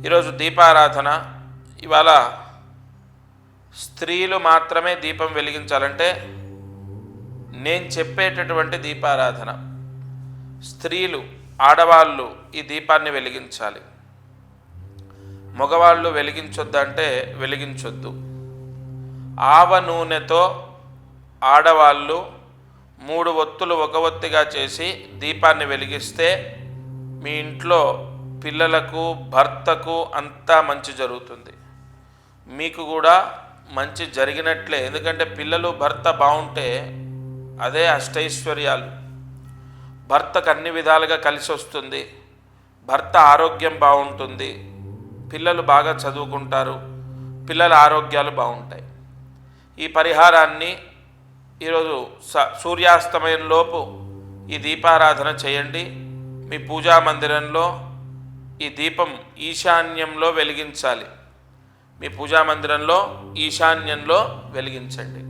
ఈరోజు దీపారాధన. ఇవాళ స్త్రీలు మాత్రమే దీపం వెలిగించాలంటే నేను చెప్పేటటువంటి దీపారాధన. స్త్రీలు, ఆడవాళ్ళు ఈ దీపాన్ని వెలిగించాలి. మగవాళ్ళు వెలిగించొద్దంటే వెలిగించొద్దు. ఆవ నూనెతో ఆడవాళ్ళు 3 ఒత్తులు ఒక ఒత్తిగా చేసి దీపాన్ని వెలిగిస్తే మీ ఇంట్లో పిల్లలకు, భర్తకు అంతా మంచి జరుగుతుంది. మీకు కూడా మంచి జరిగినట్లే. ఎందుకంటే పిల్లలు, భర్త బాగుంటే అదే అష్టైశ్వర్యాలు. భర్తకు అన్ని విధాలుగా కలిసి వస్తుంది, భర్త ఆరోగ్యం బాగుంటుంది, పిల్లలు బాగా చదువుకుంటారు, పిల్లల ఆరోగ్యాలు బాగుంటాయి. ఈ పరిహారాన్ని ఈరోజు సూర్యాస్తమయంలోపు ఈ దీపారాధన చేయండి. మీ పూజా మందిరంలో ఈ దీపం ఈశాన్యంలో వెలిగించాలి. మీ పూజా మందిరంలో ఈశాన్యంలో వెలిగించండి.